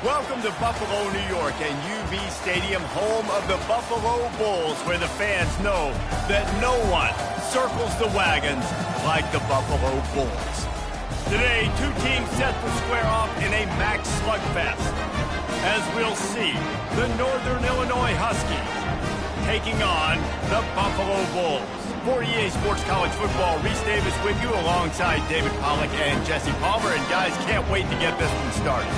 Welcome to Buffalo, New York, and UB Stadium, home of the Buffalo Bulls, where the fans know that no one circles the wagons like the Buffalo Bulls. Today, two teams set to square off in a max slugfest, as we'll see the Northern Illinois Huskies taking on the Buffalo Bulls. For EA Sports College Football, Reese Davis with you alongside David Pollack and Jesse Palmer, and guys, can't wait to get this one started.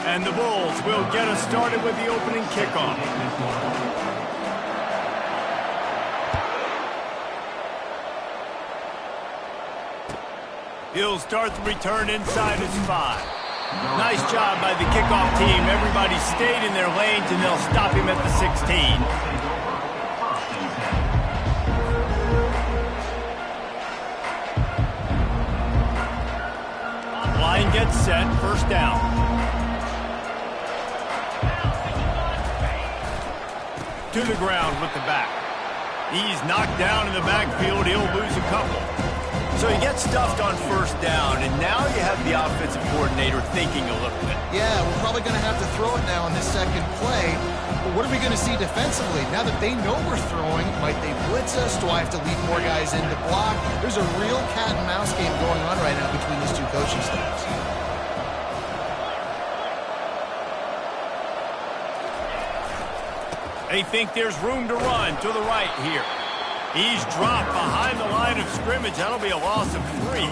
And the Bulls will get us started with the opening kickoff. He'll start the return inside his 5. Nice job by the kickoff team. Everybody stayed in their lanes, and they'll stop him at the 16. Line gets set, first down. To the ground with the back. He's knocked down in the backfield. He'll lose a couple. So he gets stuffed on first down, and now you have the offensive coordinator thinking a little bit. Yeah, we're probably going to have to throw it now on this second play. But what are we going to see defensively? Now that they know we're throwing, might they blitz us? Do I have to leave more guys in to block? There's a real cat and mouse game going on right now between these two coaching staffs. They think there's room to run to the right here. He's dropped behind the line of scrimmage. That'll be a loss of 3.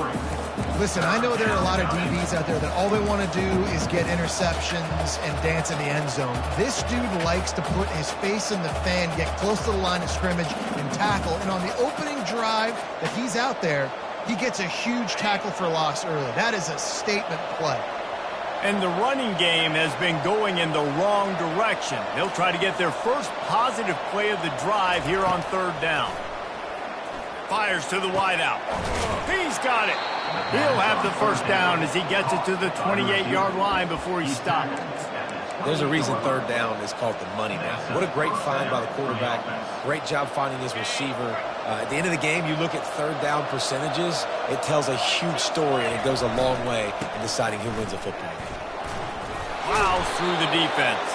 Listen, I know there are a lot of DBs out there that all they want to do is get interceptions and dance in the end zone. This dude likes to put his face in the fan, get close to the line of scrimmage, and tackle. And on the opening drive that he's out there, he gets a huge tackle for loss early. That is a statement play. And the running game has been going in the wrong direction. They'll try to get their first positive play of the drive here on third down. Fires to the wideout. He's got it. He'll have the first down as he gets it to the 28-yard line before he stopped. There's a reason third down is called the money down. What a great find by the quarterback. Great job finding his receiver. At the end of the game, you look at third down percentages. It tells a huge story, and it goes a long way in deciding who wins a football game. Plows through the defense.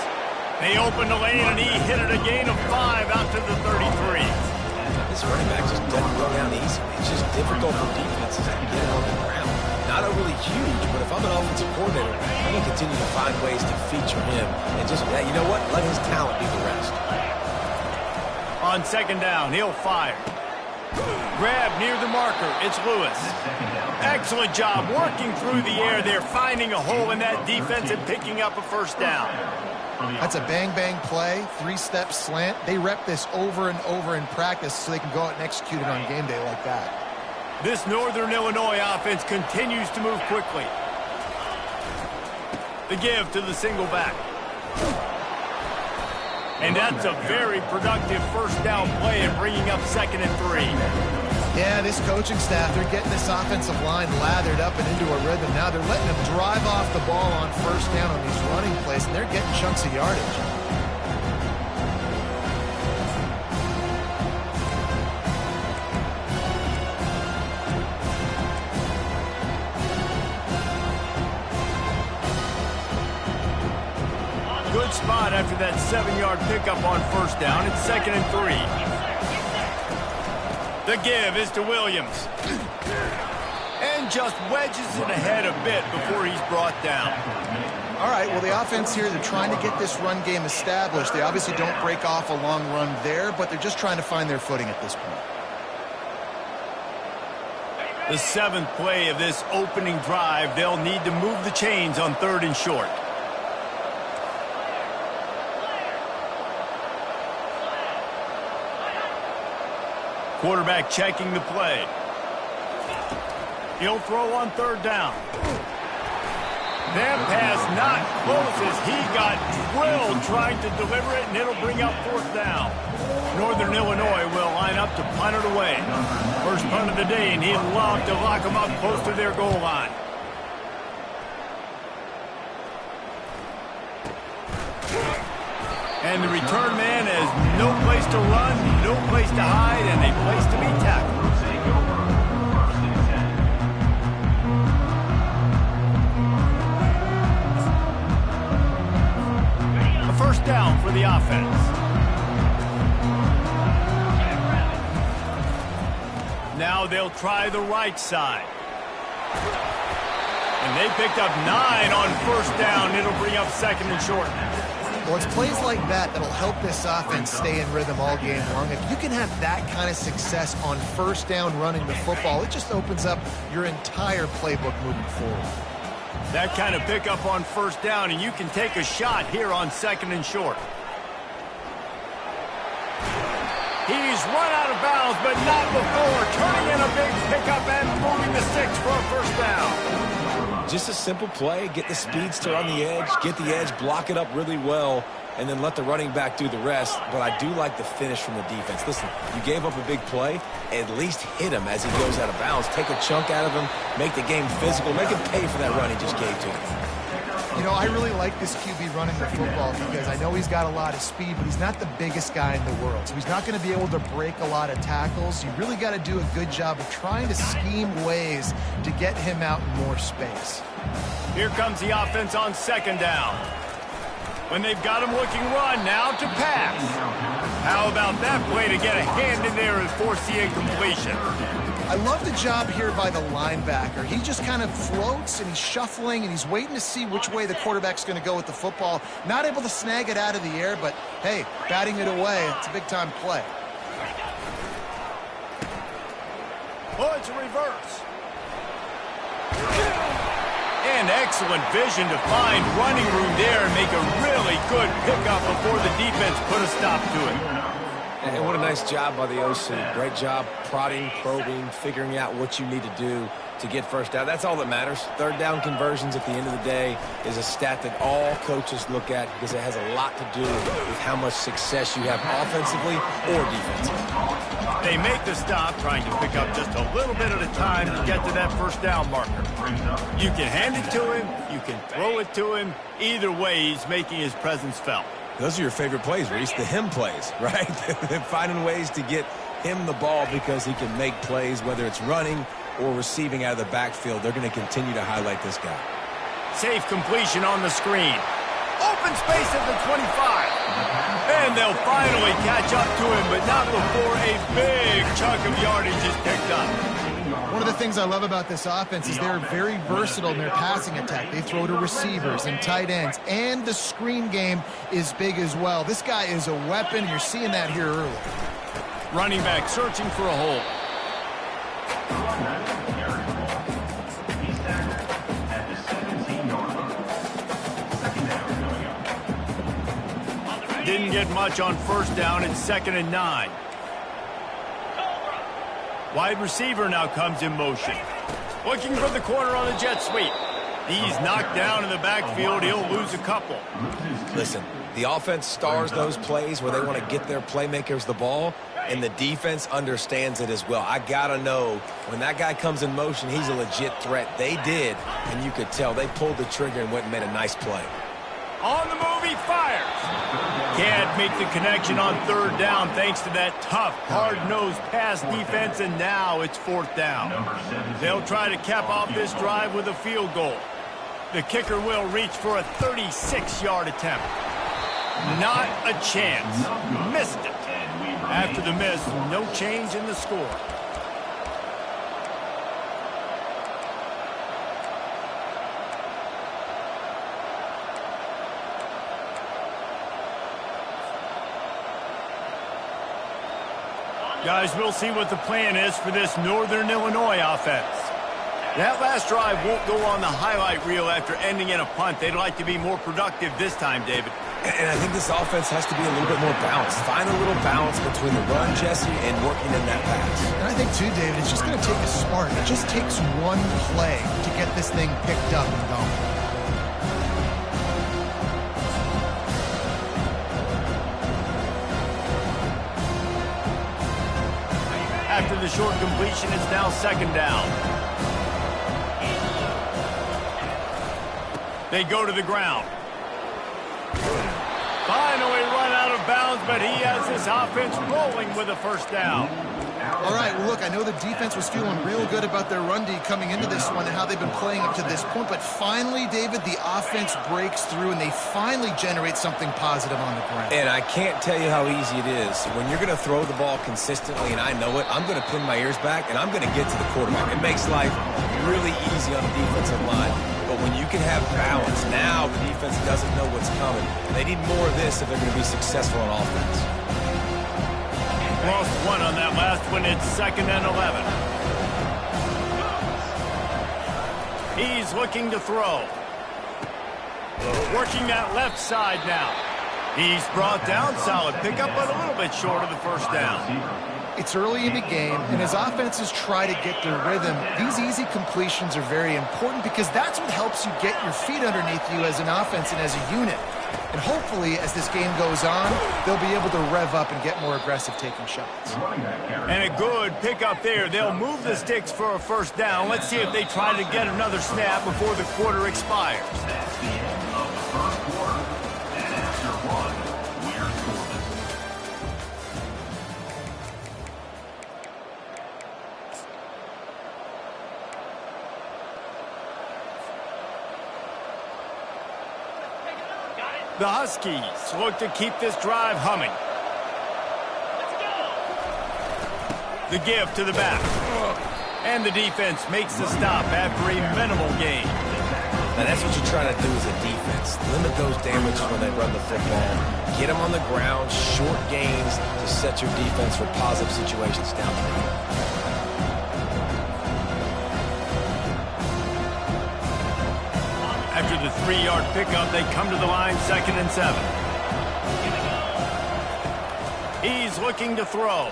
They opened the lane, and he hit it a gain of 5 out to the 33. This running back just doesn't go down easy. It's just difficult for defenses to get it on the ground. Not overly huge, but if I'm an offensive coordinator, I'm going to continue to find ways to feature him. And just, you know what? Let his talent be the rest. On second down, he'll fire. Grab near the marker. It's Lewis. Excellent job working through the air there, finding a hole in that defense and picking up a first down. That's a bang-bang play, 3-step slant. They rep this over and over in practice so they can go out and execute it on game day like that. This Northern Illinois offense continues to move quickly. The give to the single back. And that's a very productive first down play and bringing up 2nd and 3. Yeah, this coaching staff, they're getting this offensive line lathered up and into a rhythm. Now they're letting them drive off the ball on first down on these running plays, and they're getting chunks of yardage. Good spot after that 7-yard pickup on first down. It's 2nd and 3. The give is to Williams. And just wedges it ahead a bit before he's brought down. All right, well, the offense here, they're trying to get this run game established. They obviously don't break off a long run there, but they're just trying to find their footing at this point. The 7th play of this opening drive, they'll need to move the chains on 3rd and short. Quarterback checking the play. He'll throw on 3rd down. That pass not close as he got drilled trying to deliver it, and it'll bring up 4th down. Northern Illinois will line up to punt it away. First punt of the day, and he'd love to lock them up close to their goal line. And the return man has no place to run, no place to hide, and a place to be tackled. A first down for the offense. Now they'll try the right side. And they picked up 9 on first down. It'll bring up 2nd and short. Well, it's plays like that that'll help this offense stay in rhythm all game long. If you can have that kind of success on first down running the football, it just opens up your entire playbook moving forward. That kind of pickup on first down, and you can take a shot here on 2nd and short. He's run out of bounds, but not before turning in a big pickup and moving the sticks for a first down. Just a simple play, get the speedster on the edge, get the edge, block it up really well, and then let the running back do the rest. But I do like the finish from the defense. Listen, you gave up a big play, at least hit him as he goes out of bounds. Take a chunk out of him, make the game physical, make him pay for that run he just gave to him. You know, I really like this QB running the football because I know he's got a lot of speed, but he's not the biggest guy in the world. So he's not going to be able to break a lot of tackles. You really got to do a good job of trying to scheme ways to get him out in more space. Here comes the offense on 2nd down. When they've got him looking run, now to pass. How about that play to get a hand in there and force the incompletion? I love the job here by the linebacker. He just kind of floats and he's shuffling and he's waiting to see which way the quarterback's going to go with the football. Not able to snag it out of the air, but hey, batting it away, it's a big-time play. Oh, it's a reverse. And excellent vision to find running room there and make a really good pickup before the defense put a stop to it. And what a nice job by the OC. Great job prodding, probing, figuring out what you need to do to get first down. That's all that matters. 3rd down conversions at the end of the day is a stat that all coaches look at because it has a lot to do with how much success you have offensively or defensively. They make the stop, trying to pick up just a little bit at a time to get to that first down marker. You can hand it to him, you can throw it to him. Either way, he's making his presence felt. Those are your favorite plays, Reese, the him plays, right? Finding ways to get him the ball because he can make plays, whether it's running or receiving out of the backfield. They're going to continue to highlight this guy. Safe completion on the screen. Open space at the 25. And they'll finally catch up to him, but not before a big chunk of yardage is picked up. One of the things I love about this offense is they're very versatile in their passing attack. They throw to receivers and tight ends, and the screen game is big as well. This guy is a weapon, and you're seeing that here early. Running back searching for a hole. Didn't get much on first down. It's 2nd and 9. Wide receiver now comes in motion. Looking for the corner on the jet sweep. He's knocked down in the backfield. He'll lose a couple. Listen, the offense stars those plays where they want to get their playmakers the ball, and the defense understands it as well. I got to know when that guy comes in motion, he's a legit threat. They did, and you could tell they pulled the trigger and went and made a nice play. On the move, he fires. Can't make the connection on 3rd down thanks to that tough, hard-nosed pass defense, and now it's 4th down. They'll try to cap off this drive with a field goal. The kicker will reach for a 36-yard attempt. Not a chance. Missed it. After the miss, no change in the score. Guys, we'll see what the plan is for this Northern Illinois offense. That last drive won't go on the highlight reel after ending in a punt. They'd like to be more productive this time, David. And I think this offense has to be a little bit more balanced. Find a little balance between the run, Jesse, and working in that pass. And I think, too, David, it's just going to take a spark. It just takes one play to get this thing picked up and going. After the short completion, it's now second down. They go to the ground. Finally run out of bounds, but he has this offense rolling with a first down. All right, well, look, I know the defense was feeling real good about their run D coming into this one and how they've been playing up to this point, but finally, David, the offense breaks through and they finally generate something positive on the ground. And I can't tell you how easy it is. When you're going to throw the ball consistently, and I know it, I'm going to pin my ears back, and I'm going to get to the quarterback. It makes life really easy on the defensive line. But when you can have balance, now the defense doesn't know what's coming. They need more of this if they're going to be successful on offense. Lost one on that last one. It's 2nd and 11. He's looking to throw. Working that left side now. He's brought down. Solid pickup, but a little bit short of the first down. It's early in the game, and as offenses try to get their rhythm, these easy completions are very important because that's what helps you get your feet underneath you as an offense and as a unit. And hopefully, as this game goes on, they'll be able to rev up and get more aggressive taking shots. And a good pickup there. They'll move the sticks for a first down. Let's see if they try to get another snap before the quarter expires. The Huskies look to keep this drive humming. The give to the back. And the defense makes the stop after a minimal gain. Now that's what you're trying to do as a defense. Limit those damages when they run the football. Get them on the ground, short gains to set your defense for positive situations down the road. After the 3-yard pickup, they come to the line 2nd and 7. He's looking to throw.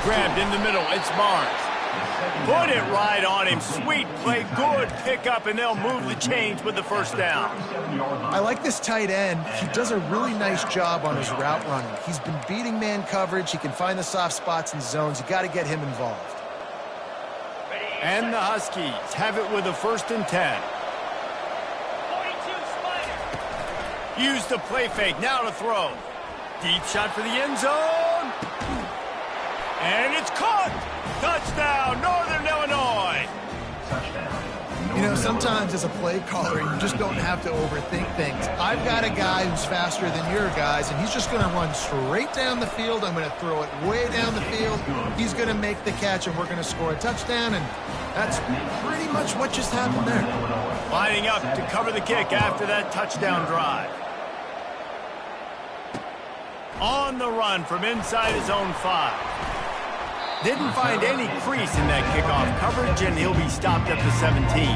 Grabbed in the middle. It's Barnes. Put it right on him. Sweet play. Good pickup, and they'll move the chains with the first down. I like this tight end. He does a really nice job on his route running. He's been beating man coverage. He can find the soft spots and zones. You got to get him involved. And the Huskies have it with a 1st and 10. Use the play fake. Now to throw. Deep shot for the end zone. And it's caught. Touchdown, Northern Illinois. You know, sometimes as a play caller, you just don't have to overthink things. I've got a guy who's faster than your guys, and he's just going to run straight down the field. I'm going to throw it way down the field. He's going to make the catch, and we're going to score a touchdown, and that's pretty much what just happened there. Lining up to cover the kick after that touchdown drive. On the run from inside his own 5. Didn't find any crease in that kickoff coverage, and he'll be stopped at the 17.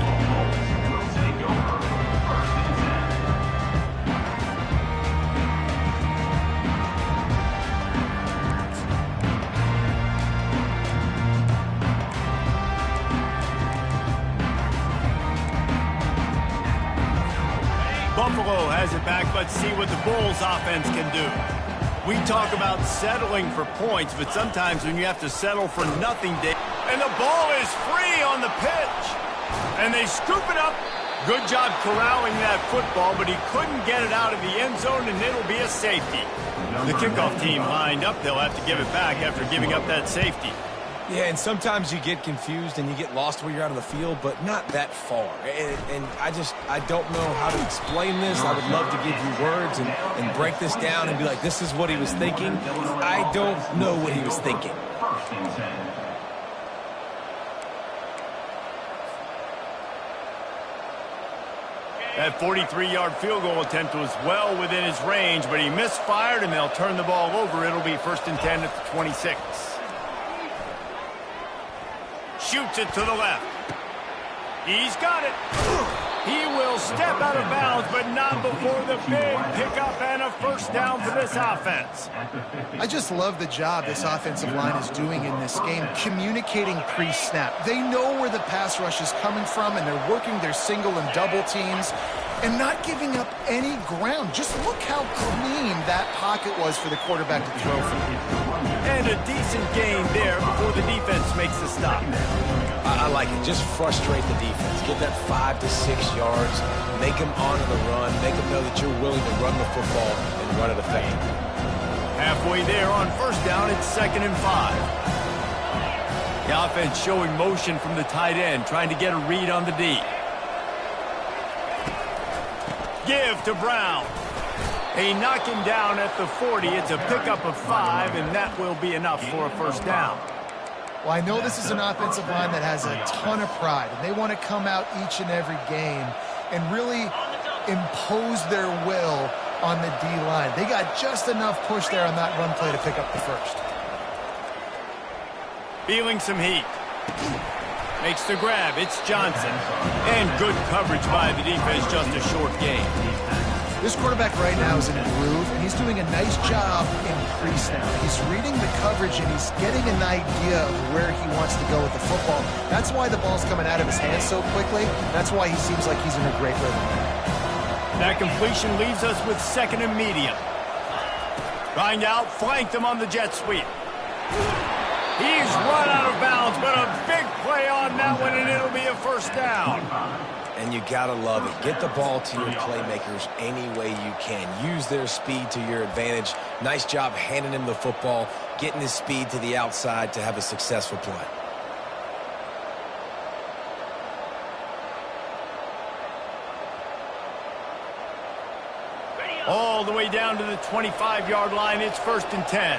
Buffalo has it back. Let's see what the Bulls offense can do. We talk about settling for points, but sometimes when you have to settle for nothing, and the ball is free on the pitch. And they scoop it up. Good job corralling that football, but he couldn't get it out of the end zone, and it'll be a safety. The kickoff team lined up. They'll have to give it back after giving up that safety. Yeah, and sometimes you get confused and you get lost where you're out of the field, but not that far. And I don't know how to explain this. I would love to give you words and break this down and be like, this is what he was thinking. I don't know what he was thinking. That 43-yard field goal attempt was well within his range, but he misfired, and they'll turn the ball over. It'll be 1st and 10 at the 26. Shoots it to the left. He's got it. He will step out of bounds, but not before the big pickup and a first down for this offense. I just love the job this offensive line is doing in this game, communicating pre-snap. They know where the pass rush is coming from, and they're working their single and double teams and not giving up any ground. Just look how clean that pocket was for the quarterback to throw from. And a decent gain there before the defense makes the stop. I like it. Just frustrate the defense. Get that 5 to 6 yards. Make them honor the run. Make them know that you're willing to run the football and run it effectively. Halfway there on first down, it's 2nd and 5. The offense showing motion from the tight end, trying to get a read on the D. Give to Brown. They knock him down at the 40. It's a pickup of 5, and that will be enough for a first down. Well, I know this is an offensive line that has a ton of pride, and they want to come out each and every game and really impose their will on the D-line. They got just enough push there on that run play to pick up the first. Feeling some heat. Makes the grab. It's Johnson. And good coverage by the defense, just a short gain. This quarterback right now is in a groove, and he's doing a nice job in crease now. He's reading the coverage, and he's getting an idea of where he wants to go with the football. That's why the ball's coming out of his hands so quickly. That's why he seems like he's in a great rhythm. That completion leaves us with 2nd and medium. Trying to outflank them on the jet sweep. He's run out of bounds, but a big play on that one, and it'll be a first down. And you gotta love it. Get the ball to your playmakers any way you can. Use their speed to your advantage. Nice job handing him the football, getting his speed to the outside to have a successful play. All the way down to the 25-yard line. It's 1st and 10.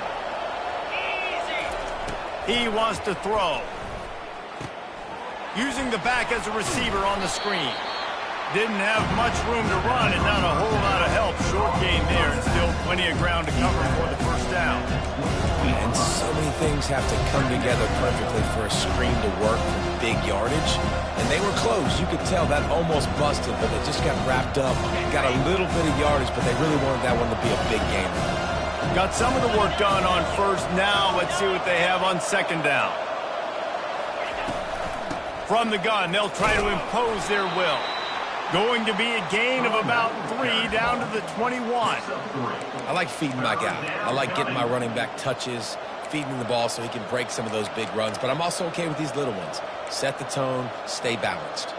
He wants to throw. Using the back as a receiver on the screen. Didn't have much room to run and not a whole lot of help. Short gain there and still plenty of ground to cover for the first down. And so many things have to come together perfectly for a screen to work for big yardage. And they were close. You could tell that almost busted, but they just got wrapped up. Got a little bit of yardage, but they really wanted that one to be a big game. Got some of the work done on first. Now let's see what they have on 2nd down. From the gun, they'll try to impose their will. Going to be a gain of about 3 down to the 21. I like feeding my guy. I like getting my running back touches, feeding the ball so he can break some of those big runs. But I'm also okay with these little ones. Set the tone, stay balanced.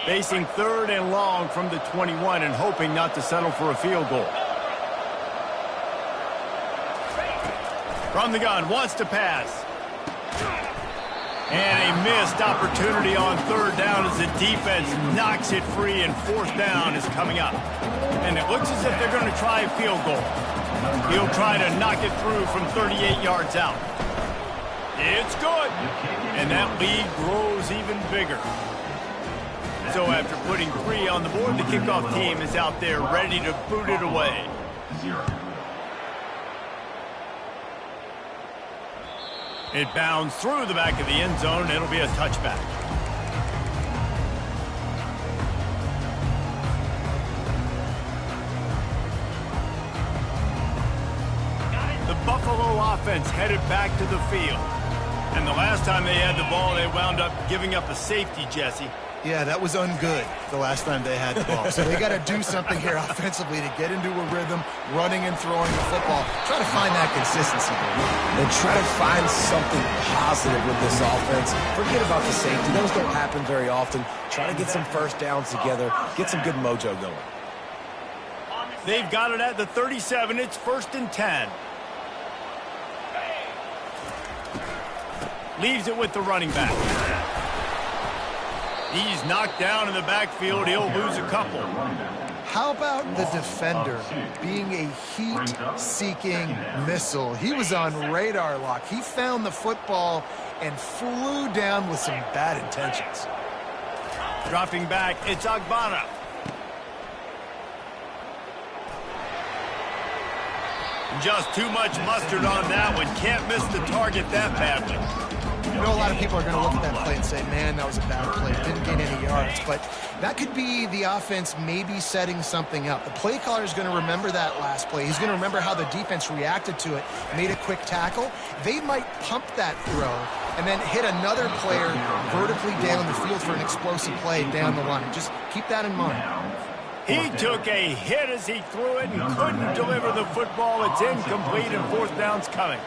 Facing 3rd and long from the 21 and hoping not to settle for a field goal. From the gun, wants to pass. And a missed opportunity on 3rd down as the defense knocks it free, and 4th down is coming up. And it looks as if they're going to try a field goal. He'll try to knock it through from 38 yards out. It's good. And that lead grows even bigger. So after putting 3 on the board, the kickoff team is out there ready to boot it away. It bounds through the back of the end zone. It'll be a touchback. The Buffalo offense headed back to the field. And the last time they had the ball, they wound up giving up a safety, Jesse. Yeah, that was ungood the last time they had the ball. So they got to do something here offensively to get into a rhythm, running and throwing the football. Try to find that consistency, baby. And try to find something positive with this offense. Forget about the safety. Those don't happen very often. Try to get some first downs together. Get some good mojo going. They've got it at the 37. It's 1st and 10. Leaves it with the running back. He's knocked down in the backfield. He'll lose a couple. How about the defender being a heat-seeking missile? He was on radar lock. He found the football and flew down with some bad intentions. Dropping back, it's Agbana. Just too much mustard on that one. Can't miss the target that badly. I know a lot of people are going to look at that play and say, man, that was a bad play. Didn't gain any yards. But that could be the offense maybe setting something up. The play caller is going to remember that last play. He's going to remember how the defense reacted to it, made a quick tackle. They might pump that throw and then hit another player vertically down the field for an explosive play down the line. Just keep that in mind. He took a hit as he threw it and couldn't deliver the football. It's incomplete and fourth down's coming.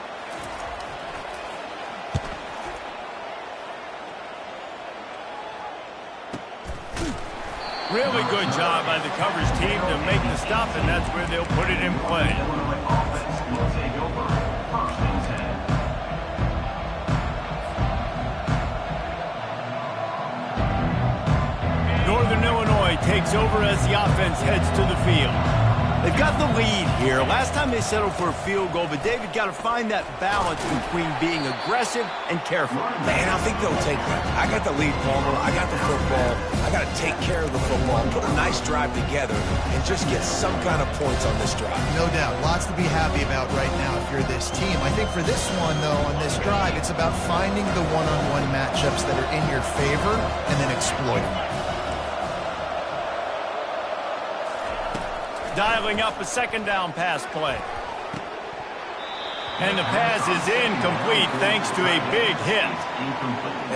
Really good job by the coverage team to make the stop, and that's where they'll put it in play. Northern Illinois takes over as the offense heads to the field. They've got the lead here. Last time they settled for a field goal, but David got to find that balance between being aggressive and careful. Man, I think they'll take that. I got the lead, Palmer. I got the football. I got to take care of the football, put a nice drive together, and just get some kind of points on this drive. No doubt. Lots to be happy about right now if you're this team. I think for this one, though, on this drive, it's about finding the one-on-one matchups that are in your favor and then exploiting them. Dialing up a second down pass play. And the pass is incomplete thanks to a big hit.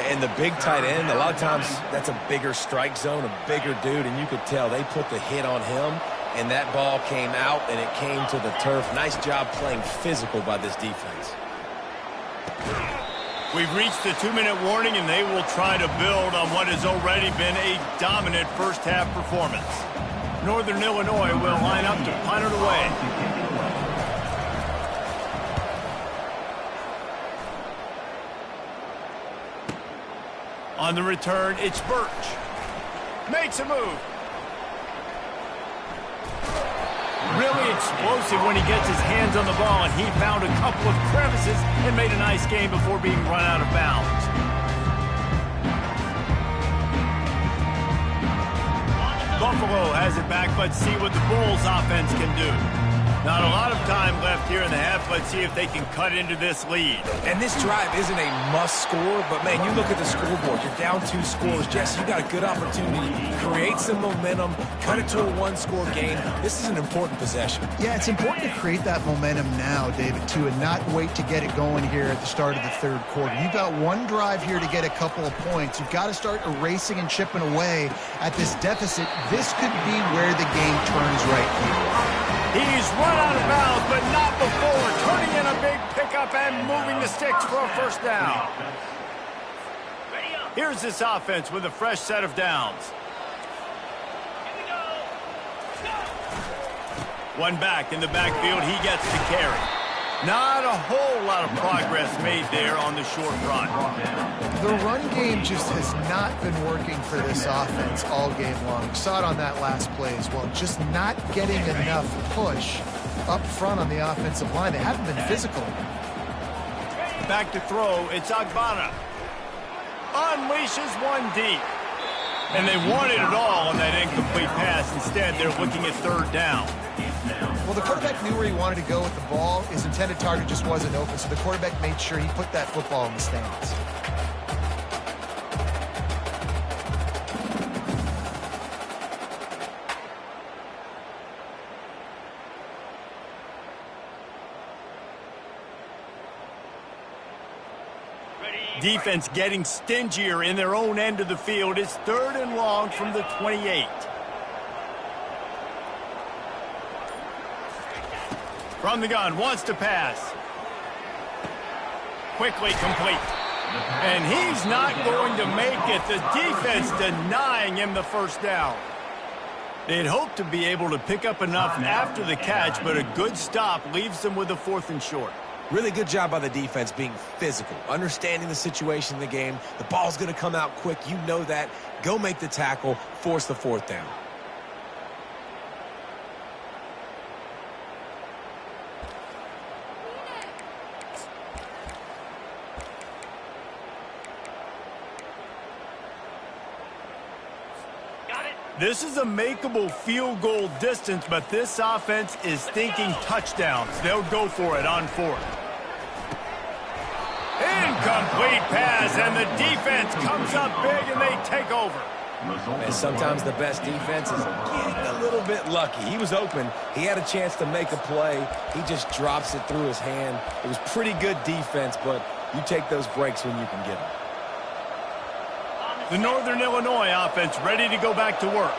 And the big tight end, a lot of times that's a bigger strike zone, a bigger dude, and you could tell they put the hit on him, and that ball came out, and it came to the turf. Nice job playing physical by this defense. We've reached the 2-minute warning, and they will try to build on what has already been a dominant first-half performance. Northern Illinois will line up to punt it away. On the return, it's Birch. Makes a move. Really explosive when he gets his hands on the ball, and he found a couple of crevices and made a nice game before being run out of bounds. Buffalo has it back. Let's see what the Bulls offense can do. Not a lot of time left here in the half. Let's see if they can cut into this lead. And this drive isn't a must score, but, man, you look at the scoreboard. You're down 2 scores. Jesse, you got a good opportunity. Create some momentum. Cut it to a 1-score game. This is an important possession. Yeah, it's important to create that momentum now, David, too, and not wait to get it going here at the start of the third quarter. You've got one drive here to get a couple of points. You've got to start erasing and chipping away at this deficit. This could be where the game turns right here. He's run out of bounds, but not before turning in a big pickup and moving the sticks for a first down. Here's this offense with a fresh set of downs. One back in the backfield, he gets the carry. Not a whole lot of progress made there on the short run. The run game just has not been working for this offense all game long. We saw it on that last play as well. Just not getting enough push up front on the offensive line. They haven't been physical. Back to throw, it's Agbana. Unleashes one deep. And they wanted it all on that incomplete pass. Instead, they're looking at third down. Well, the quarterback knew where he wanted to go with the ball. His intended target just wasn't open, so the quarterback made sure he put that football in the stands. Defense getting stingier in their own end of the field. It's 3rd and long from the 28. From the gun, wants to pass. Quickly complete. And he's not going to make it. The defense denying him the first down. They'd hoped to be able to pick up enough after the catch, but a good stop leaves them with a 4th and short. Really good job by the defense being physical, understanding the situation in the game. The ball's going to come out quick. You know that. Go make the tackle, force the 4th down. This is a makeable field goal distance, but this offense is thinking touchdowns. They'll go for it on 4th. Incomplete pass, and the defense comes up big, and they take over. And sometimes the best defense is getting a little bit lucky. He was open. He had a chance to make a play. He just drops it through his hand. It was pretty good defense, but you take those breaks when you can get them. The Northern Illinois offense ready to go back to work.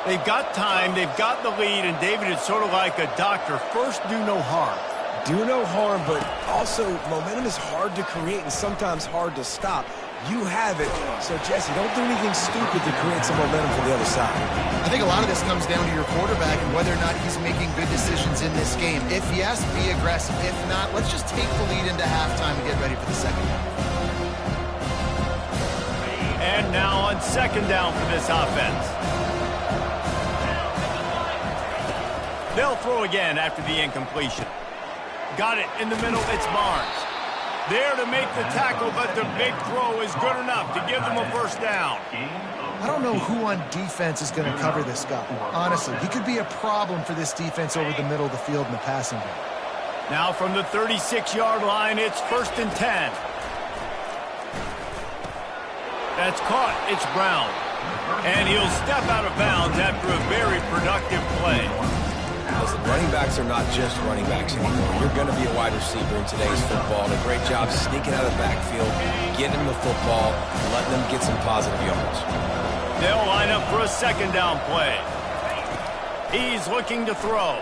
They've got time, they've got the lead, and David, it's sort of like a doctor. First, do no harm. Do no harm, but also momentum is hard to create and sometimes hard to stop. You have it, so Jesse, don't do anything stupid to create some momentum from the other side. I think a lot of this comes down to your quarterback and whether or not he's making good decisions in this game. If yes, be aggressive. If not, let's just take the lead into halftime and get ready for the second half. And now on second down for this offense. They'll throw again after the incompletion. Got it in the middle, it's Barnes. There to make the tackle, but the big throw is good enough to give them a first down. I don't know who on defense is going to cover this guy. Honestly, he could be a problem for this defense over the middle of the field in the passing game. Now from the 36-yard line, it's 1st and 10. That's caught. It's Brown. And he'll step out of bounds after a very productive play. Listen, running backs are not just running backs anymore. You're going to be a wide receiver in today's football. And a great job sneaking out of the backfield, getting them the football, and letting them get some positive yards. They'll line up for a second down play. He's looking to throw.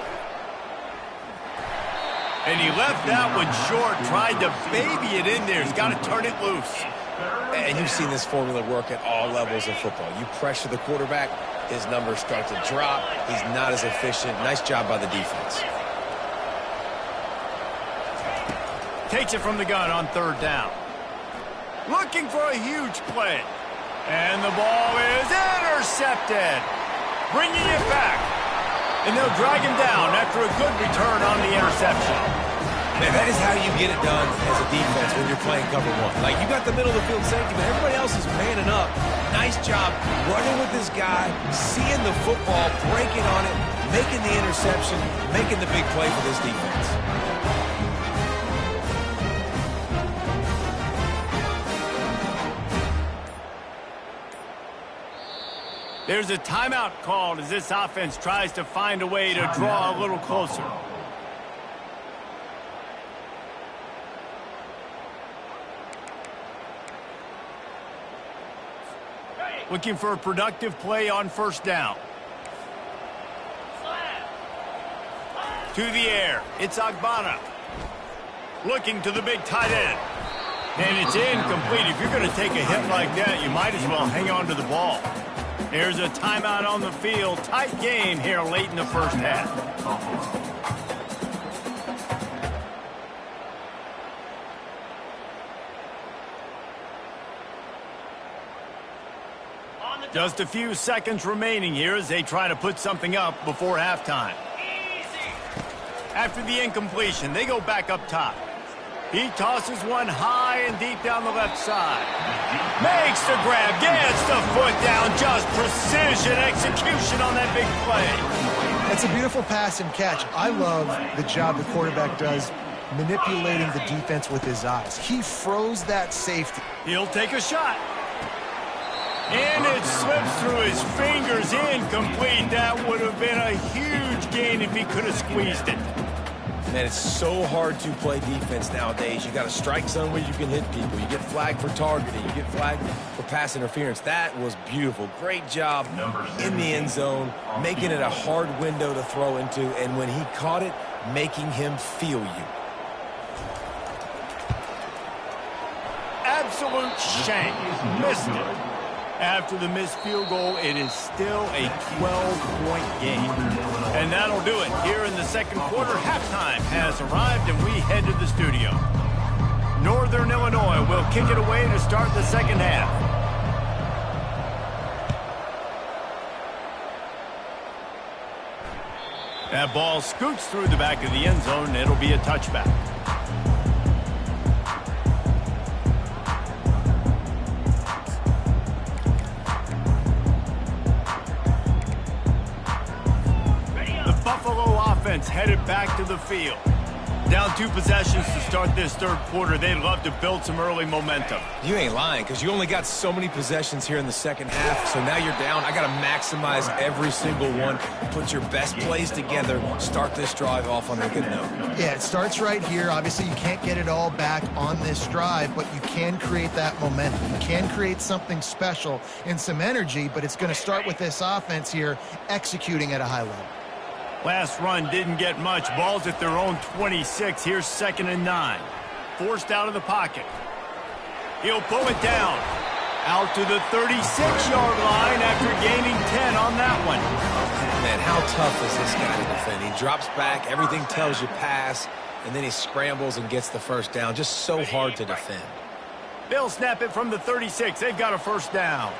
And he left that one short, tried to baby it in there. He's got to turn it loose. And you've seen this formula work at all levels of football. You pressure the quarterback, his numbers start to drop. He's not as efficient. Nice job by the defense. Takes it from the gun on third down. Looking for a huge play. And the ball is intercepted. Bringing it back. And they'll drag him down after a good return on the interception. Man, that is how you get it done as a defense when you're playing cover one. Like, you got the middle of the field safety, but everybody else is manning up. Nice job running with this guy, seeing the football, breaking on it, making the interception, making the big play for this defense. There's a timeout called as this offense tries to find a way to draw a little closer. Looking for a productive play on first down. To the air. It's Agbana. Looking to the big tight end. And it's incomplete. If you're going to take a hit like that, you might as well hang on to the ball. There's a timeout on the field. Tight game here late in the first half. Just a few seconds remaining here as they try to put something up before halftime. After the incompletion, they go back up top. He tosses one high and deep down the left side. Makes the grab, gets the foot down, just precision execution on that big play. That's a beautiful pass and catch. I love the job the quarterback does manipulating the defense with his eyes. He froze that safety. He'll take a shot. And it slips through his fingers, incomplete. That would have been a huge gain if he could have squeezed it. Man, it's so hard to play defense nowadays. You got to strike zone where you can hit people. You get flagged for targeting. You get flagged for pass interference. That was beautiful. Great job in the end zone, making it a hard window to throw into, and when he caught it, making him feel you. Absolute shank. Missed it. After the missed field goal, it is still a 12-point game. And that'll do it. Here in the second quarter, halftime has arrived, and we head to the studio. Northern Illinois will kick it away to start the second half. That ball scoots through the back of the end zone, and it'll be a touchback. Headed back to the field. Down 2 possessions to start this third quarter. They'd love to build some early momentum. You ain't lying, because you only got so many possessions here in the second half, so now you're down. I got to maximize every single one, put your best plays together, start this drive off on a good note. Yeah, it starts right here. Obviously, you can't get it all back on this drive, but you can create that momentum. You can create something special and some energy, but it's going to start with this offense here executing at a high level. Last run didn't get much. Ball's at their own 26. Here's 2nd and 9. Forced out of the pocket. He'll pull it down. Out to the 36-yard line after gaining 10 on that one. Man, how tough is this guy to defend? He drops back, everything tells you pass, and then he scrambles and gets the first down. Just so hard to defend. They'll snap it from the 36. They've got a first down.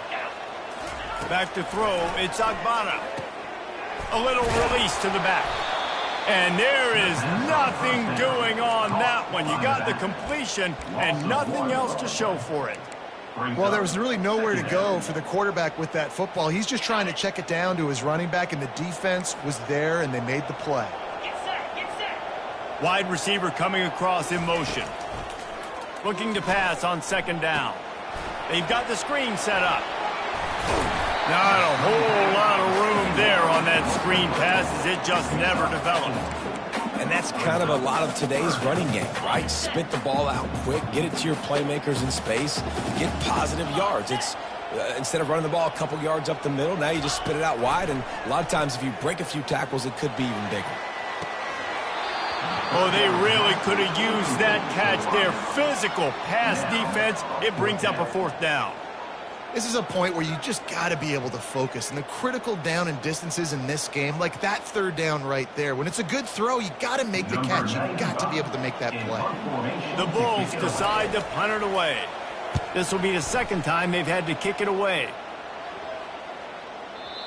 Back to throw. It's Agbana. A little release to the back. And there is nothing doing on that one. You got the completion and nothing else to show for it. Well, there was really nowhere to go for the quarterback with that football. He's just trying to check it down to his running back, and the defense was there, and they made the play. Wide receiver coming across in motion. Looking to pass on 2nd down. They've got the screen set up. Not a whole lot of room there on that screen pass, as it just never developed. And that's kind of a lot of today's running game, right? Spit the ball out quick, get it to your playmakers in space, get positive yards. It's instead of running the ball a couple yards up the middle, now you just spit it out wide, and a lot of times if you break a few tackles, it could be even bigger. Oh, they really could have used that catch there. Physical pass defense. It brings up a 4th down. This is a point where you just got to be able to focus. And the critical down and distances in this game, like that 3rd down right there, when it's a good throw, you got to make the catch. You got to be able to make that play. The Bulls decide to punt it away. This will be the 2nd time they've had to kick it away.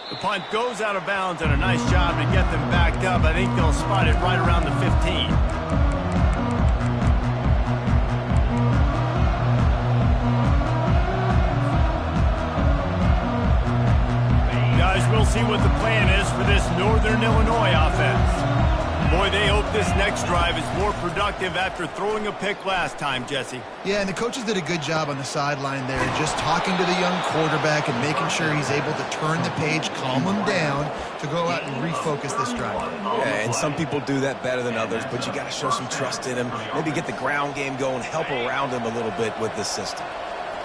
The punt goes out of bounds, and a nice job to get them backed up. I think they'll spot it right around the 15. We'll see what the plan is for this Northern Illinois offense. Boy, they hope this next drive is more productive after throwing a pick last time, Jesse. Yeah, and the coaches did a good job on the sideline there, just talking to the young quarterback and making sure he's able to turn the page, calm him down, to go out and refocus this drive. Yeah, and some people do that better than others, but you got to show some trust in him, maybe get the ground game going, help around him a little bit with this system.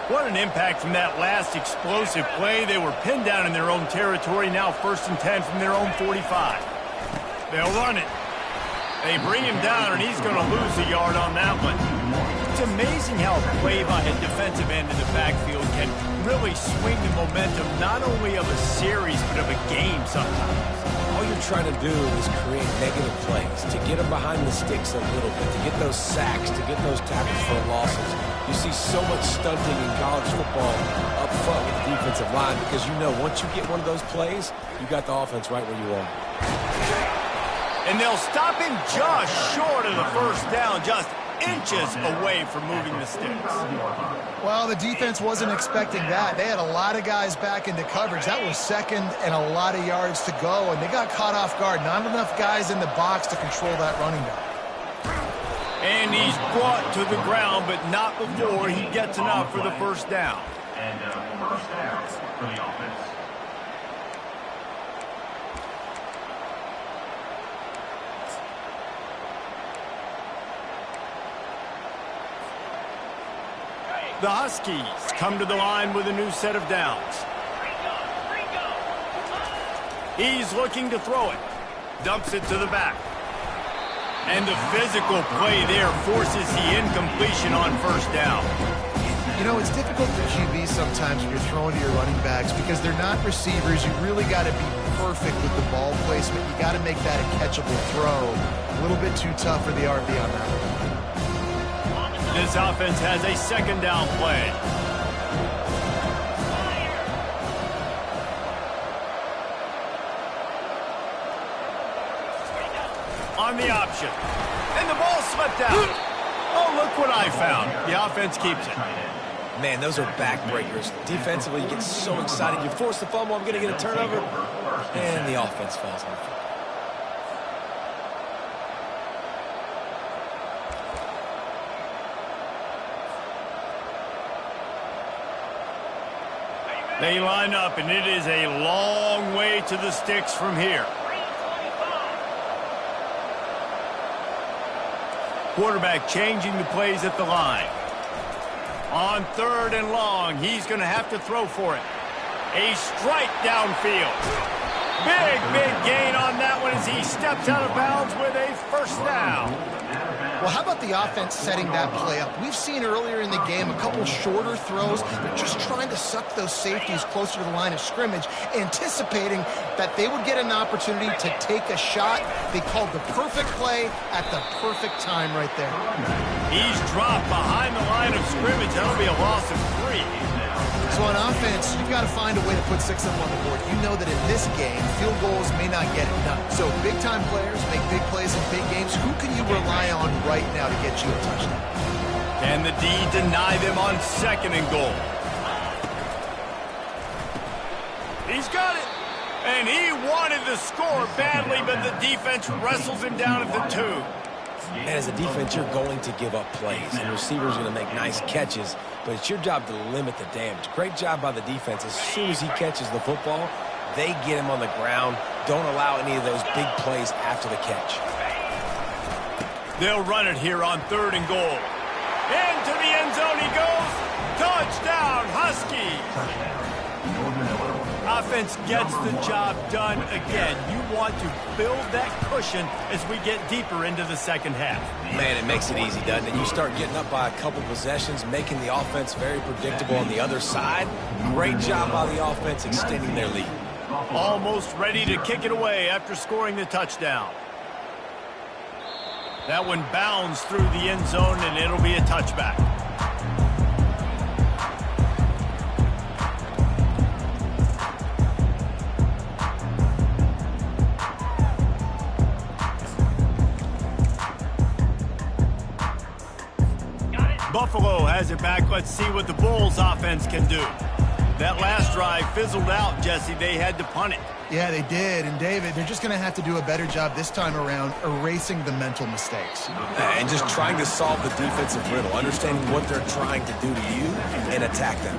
What an impact from that last explosive play. They were pinned down in their own territory, now 1st and 10 from their own 45. They'll run it. They bring him down, and he's going to lose a yard on that one. It's amazing how a play by a defensive end in the backfield can really swing the momentum not only of a series but of a game sometimes. All you're trying to do is create negative plays, to get them behind the sticks a little bit, to get those sacks, to get those tackles for losses. You see so much stunting in college football up front with the defensive line because you know once you get one of those plays, you got the offense right where you want. And they'll stop him just short of the 1st down, just inches away from moving the sticks. Well, the defense wasn't expecting that. They had a lot of guys back into coverage. That was 2nd and a lot of yards to go, and they got caught off guard. Not enough guys in the box to control that running back. And he's brought to the ground, but not before he gets enough for the 1st down. And first down for the offense. The Huskies come to the line with a new set of downs. He's looking to throw it. Dumps it to the back. And the physical play there forces the incompletion on 1st down. You know, it's difficult for QBs sometimes when you're throwing to your running backs because they're not receivers. You really got to be perfect with the ball placement. You got to make that a catchable throw. A little bit too tough for the RB on that one. This offense has a 2nd down play. On the option. And the ball slipped out. Oh, look what I found. The offense keeps it. Man, those are backbreakers. Defensively, you get so excited. You force the fumble, I'm going to get a turnover. And the offense falls on the field. They line up, and it is a long way to the sticks from here. Quarterback changing the plays at the line. On 3rd and long, he's going to have to throw for it. A strike downfield. Big gain on that one as he steps out of bounds with a first down. Well, how about the offense setting that play up? We've seen earlier in the game a couple shorter throws. They're just trying to suck those safeties closer to the line of scrimmage, anticipating that they would get an opportunity to take a shot. They called the perfect play at the perfect time right there. He's dropped behind the line of scrimmage. That'll be a loss of 3. So on offense, you've got to find a way to put 6 of them on the board. You know that in this game, field goals may not get it done. So big-time players make big plays in big games. Who can you rely on right now to get you a touchdown? Can the D deny them on 2nd and goal? He's got it. And he wanted the score badly, but the defense wrestles him down at the 2. And as a defense, you're going to give up plays, and receivers are going to make nice catches, but it's your job to limit the damage. Great job by the defense. As soon as he catches the football, they get him on the ground. Don't allow any of those big plays after the catch. They'll run it here on 3rd and goal. Into the end zone he goes. Touchdown, Huskies. Offense gets the job done again. You want to build that cushion as we get deeper into the second half. Man, it makes it easy, doesn't it? You start getting up by a couple possessions, making the offense very predictable on the other side. Great job by the offense extending their lead. Almost ready to kick it away after scoring the touchdown. That one bounds through the end zone, and it'll be a touchback. Buffalo has it back. Let's see what the Bulls offense can do. That last drive fizzled out, Jesse. They had to punt it. Yeah, they did. And, David, they're just going to have to do a better job this time around erasing the mental mistakes. And just trying to solve the defensive riddle, understanding what they're trying to do to you and attack them.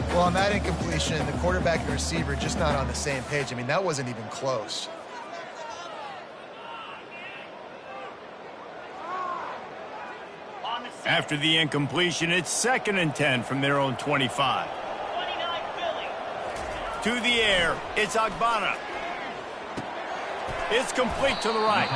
Well, on that incompletion, the quarterback and receiver just not on the same page. I mean, that wasn't even close. After the incompletion, it's 2nd and 10 from their own 25. To the air, it's Agbana. It's complete to the right.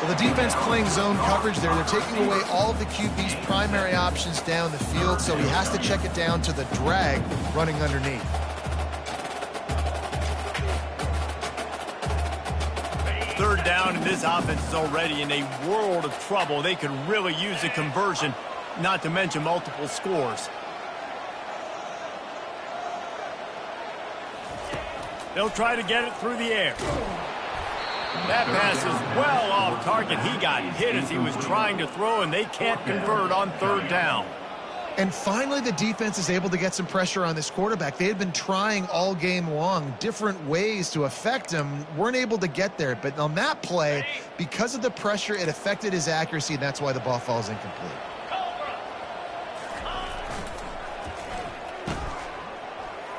Well, the defense playing zone coverage there. They're taking away all of the QB's primary options down the field, so he has to check it down to the drag running underneath. Third down, and this offense is already in a world of trouble. They could really use a conversion, not to mention multiple scores. They'll try to get it through the air. That pass is well off target. He got hit as he was trying to throw, and they can't convert on 3rd down. And finally, the defense is able to get some pressure on this quarterback. They had been trying all game long different ways to affect him, weren't able to get there. But on that play, because of the pressure, it affected his accuracy, and that's why the ball falls incomplete.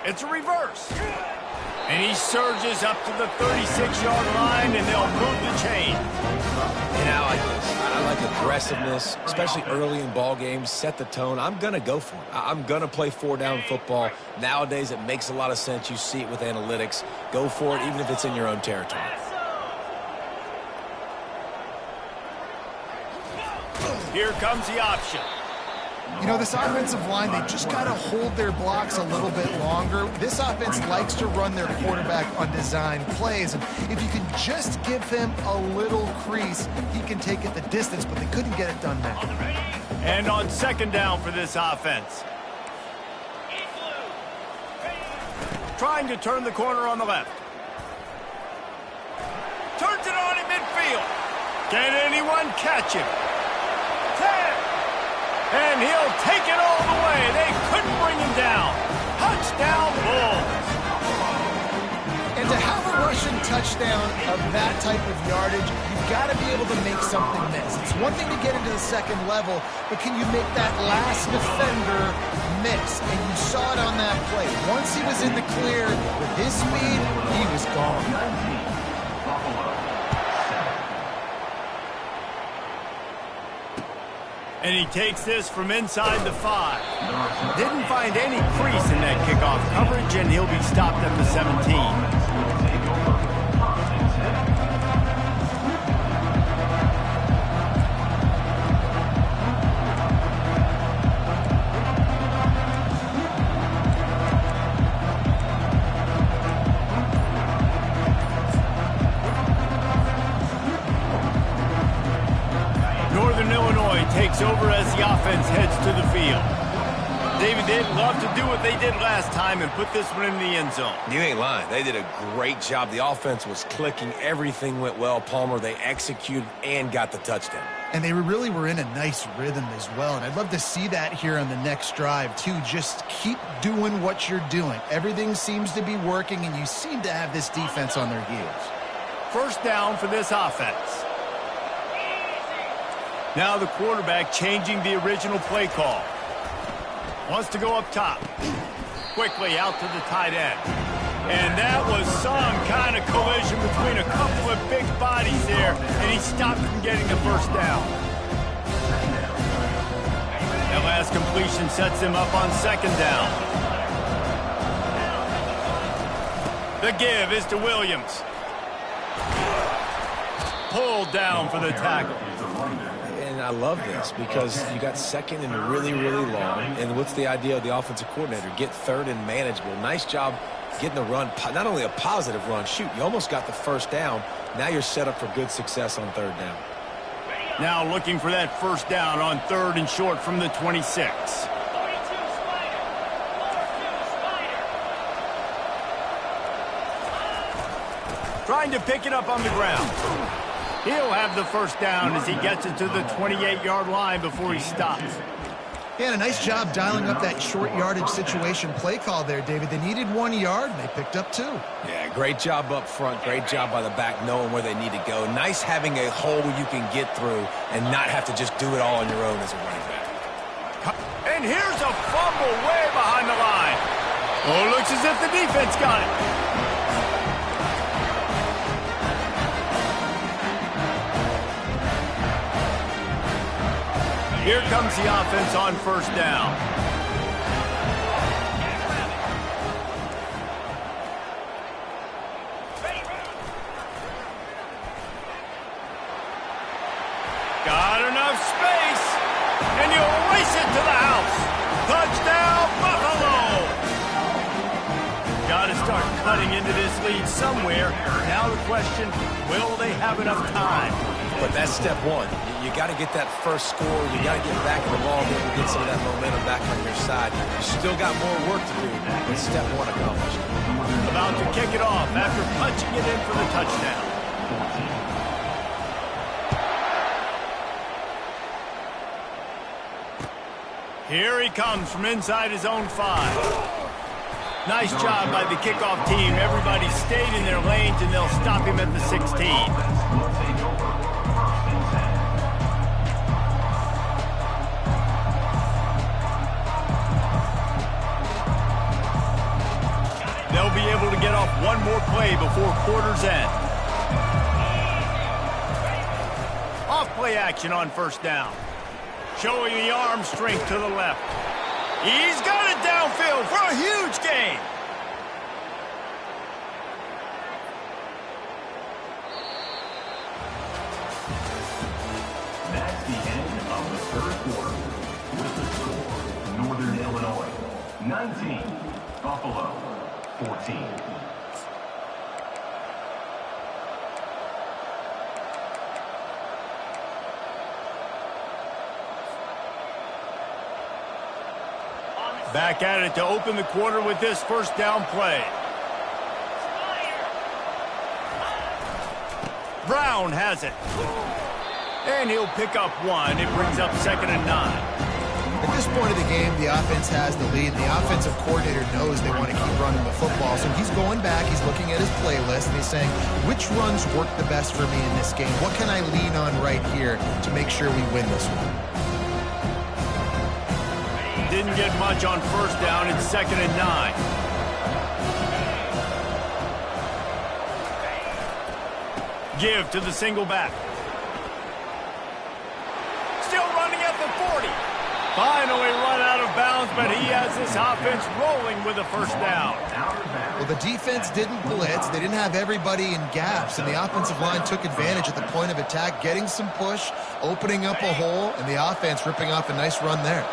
It's a reverse. And he surges up to the 36-yard line, and they'll move the chain. And I like this. I like aggressiveness, especially early in ball games. Set the tone. I'm going to go for it. I'm going to play 4-down football. Nowadays, it makes a lot of sense. You see it with analytics. Go for it, even if it's in your own territory. Here comes the option. You know, this offensive line, they just got to hold their blocks a little bit longer. This offense likes to run their quarterback on design plays. And if you can just give him a little crease, he can take it the distance, but they couldn't get it done now. And on 2nd down for this offense. Trying to turn the corner on the left. Turns it on in midfield. Can anyone catch him? 10. And he'll take it all the way. They couldn't bring him down. Touchdown, Bulls. And to have a rushing touchdown of that type of yardage, you've got to be able to make something miss. It's one thing to get into the second level, but can you make that last defender miss, and you saw it on that play. Once he was in the clear with his speed, he was gone. 19, Buffalo. And he takes this from inside the 5. Didn't find any crease in that kickoff coverage, and he'll be stopped at the 17. Takes over as the offense heads to the field. David, they'd love to do what they did last time and put this one in the end zone. You ain't lying. They did a great job. The offense was clicking. Everything went well. Palmer, they executed and got the touchdown. And they really were in a nice rhythm as well. And I'd love to see that here on the next drive, too. Just keep doing what you're doing. Everything seems to be working, and you seem to have this defense on their heels. First down for this offense. Now the quarterback changing the original play call. Wants to go up top. Quickly out to the tight end. And that was some kind of collision between a couple of big bodies there, and he stopped from getting the first down. That last completion sets him up on second down. The give is to Williams. Pulled down for the tackle. And I love this because you got second and really, really long. And what's the idea of the offensive coordinator? Get third and manageable. Nice job getting the run. Not only a positive run, shoot, you almost got the first down. Now you're set up for good success on third down. Now looking for that first down on third and short from the 26. Trying to pick it up on the ground. He'll have the first down as he gets it to the 28-yard line before he stops. Yeah, and a nice job dialing up that short yardage situation play call there, David. They needed 1 yard, and they picked up 2. Yeah, great job up front. Great job by the back knowing where they need to go. Nice having a hole you can get through and not have to just do it all on your own as a running back. And here's a fumble way behind the line. Oh, looks as if the defense got it. Here comes the offense on first down. Got enough space, and you race it to the house. Touchdown, Buffalo! Got to start cutting into this lead somewhere. Now the question, will they have enough time? But that's step one. You got to get that first score. You got to get back in the ball game and get some of that momentum back on your side. You still got more work to do, but step one accomplished. About to kick it off after punching it in for the touchdown. Here he comes from inside his own 5. Nice job by the kickoff team. Everybody stayed in their lanes, and they'll stop him at the 16. They'll be able to get off one more play before quarter's end. Off play action on first down. Showing the arm strength to the left. He's got it downfield for a huge gain. That's the end of the third quarter. With the score, Northern Illinois 19, Buffalo 14. Back at it to open the quarter with this first down play. Brown has it. And he'll pick up 1. It brings up 2nd and 9. At this point of the game, the offense has the lead. The offensive coordinator knows they want to keep running the football. So he's going back, he's looking at his playlist, and he's saying, which runs work the best for me in this game? What can I lean on right here to make sure we win this one? didn't get much on first down. It's 2nd and 9. Give to the single back. Still running at the 40. Finally run out of bounds, but he has this offense rolling with a first down. Well, the defense didn't blitz. They didn't have everybody in gaps, and the offensive line took advantage at the point of attack, getting some push, opening up a hole, and the offense ripping off a nice run there.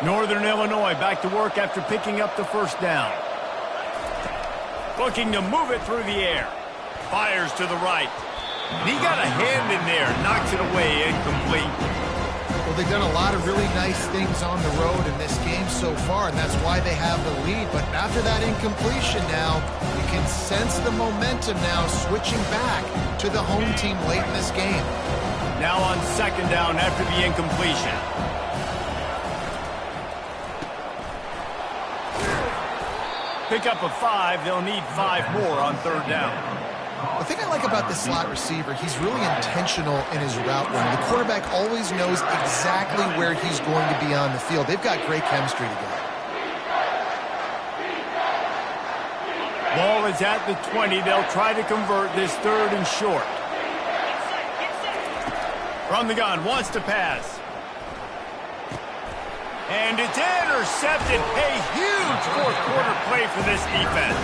Northern Illinois back to work after picking up the first down. Looking to move it through the air. Fires to the right. And he got a hand in there, knocks it away, incomplete. Well, they've done a lot of really nice things on the road in this game so far, and that's why they have the lead. But after that incompletion now, you can sense the momentum now switching back to the home team late in this game. Now on 2nd down after the incompletion. Pick up a 5. They'll need 5 more on 3rd down. The thing I like about this slot receiver, he's really intentional in his route running. The quarterback always knows exactly where he's going to be on the field. They've got great chemistry together. Ball is at the 20. They'll try to convert this 3rd and short. From the gun, wants to pass. And it's intercepted. A huge 4th quarter play for this defense.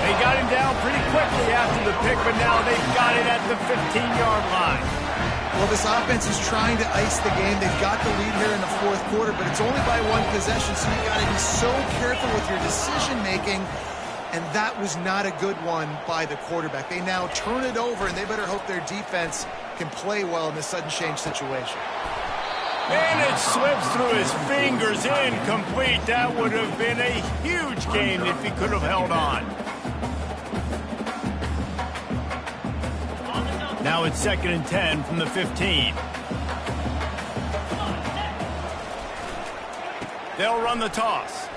They got him down pretty quickly after the pick, but now they've got it at the 15-yard line. Well, this offense is trying to ice the game. They've got the lead here in the 4th quarter, but it's only by 1 possession, so you've got to be so careful with your decision-making, and that was not a good one by the quarterback. They now turn it over, and they better hope their defense can play well in this sudden change situation. And it slips through his fingers, incomplete. That would have been a huge gain if he could have held on. Now it's 2nd and 10 from the 15. They'll run the toss.